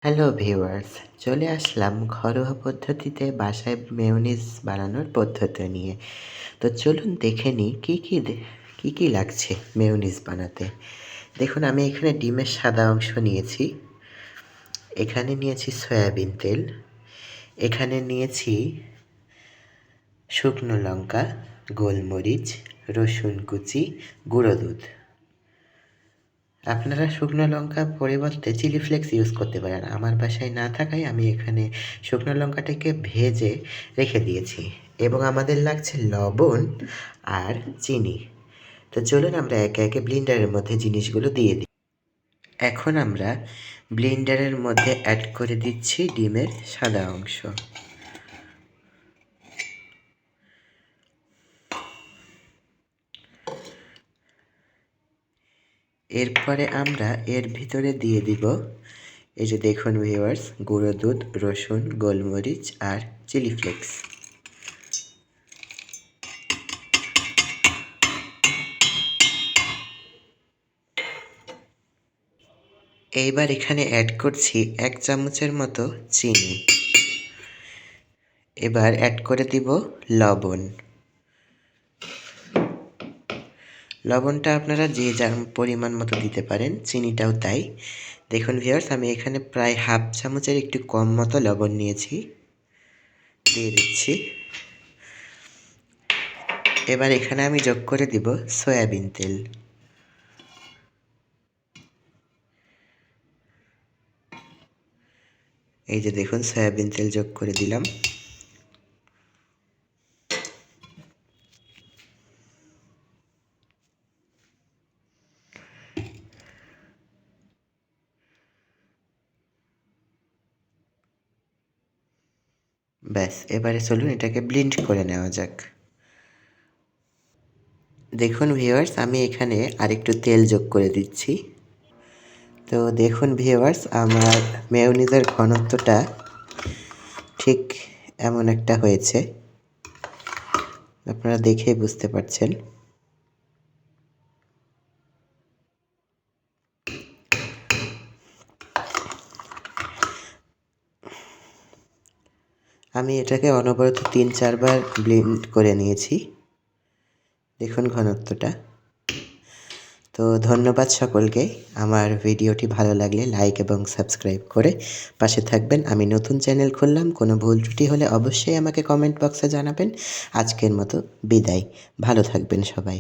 Hello viewers, চলে আসলাম ঘরোয়া পদ্ধতিতে বাসায় মেয়োনিজ বানানোর পদ্ধতি নিয়ে। তো চলুন দেখে নিই কী কী লাগছে মেয়োনিজ বানাতে। দেখুন, আমি এখানে ডিমের সাদা অংশ নিয়েছি, এখানে নিয়েছি সয়াবিন তেল, এখানে নিয়েছি শুকনো লঙ্কা, গোলমরিচ, রসুন কুচি, গুঁড়ো দুধ। আপনারা শুকনো লঙ্কা পরিবর্তে চিলি ফ্লেক্স ইউজ করতে পারেন। আমার বাসায় না থাকায় আমি এখানে শুকনো লঙ্কাটাকে ভেজে রেখে দিয়েছি, এবং আমাদের লাগছে লবণ আর চিনি। তো চলুন আমরা একে একে ব্লেন্ডারের মধ্যে জিনিসগুলো দিয়ে দিই। এখন আমরা ব্লেন্ডারের মধ্যে অ্যাড করে দিচ্ছি ডিমের সাদা অংশ। এরপরে আমরা এর ভিতরে দিয়ে দিব, এই যে দেখুন ভিউয়ার্স, গুঁড়ো দুধ, রসুন, গোলমরিচ আর চিলি ফ্লেক্স। এইবার এখানে অ্যাড করছি 1 চামচের মতো চিনি। এবার অ্যাড করে দিব লবণ। লবণটা আপনারা যে যার পরিমাণ মতো দিতে পারেন, চিনিটাও তাই। দেখুন ভিউয়ার্স, আমি এখানে প্রায় 1/2 চামচের একটু কম মতো লবণ নিয়েছি, দিয়ে দিচ্ছি। এবার এখানে আমি যোগ করে দিব সয়াবিন তেল। এই যে দেখুন, সয়াবিন তেল যোগ করে দিলাম। ব্যাস, এবারে চলুন এটাকে ব্লেন্ড করে নেওয়া যাক। দেখুন ভিউয়ার্স, আমি এখানে আরেকটু তেল যোগ করে দিচ্ছি। তো দেখুন ভিউয়ার্স, আমার মেয়োনিজের ঘনত্বটা ঠিক এমন একটা হয়েছে, আপনারা দেখেই বুঝতে পারছেন। আমি এটাকে অনবরত 3-4 বার ব্লেন্ড করে নিয়েছি। দেখুন ঘনত্বটা। তো ধন্যবাদ সকলকে। আমার ভিডিওটি ভালো লাগলে লাইক এবং সাবস্ক্রাইব করে পাশে থাকবেন। আমি নতুন চ্যানেল খুললাম, কোনো ভুল ত্রুটি হলে অবশ্যই আমাকে কমেন্ট বক্সে জানাবেন। আজকের মতো বিদায়, ভালো থাকবেন সবাই।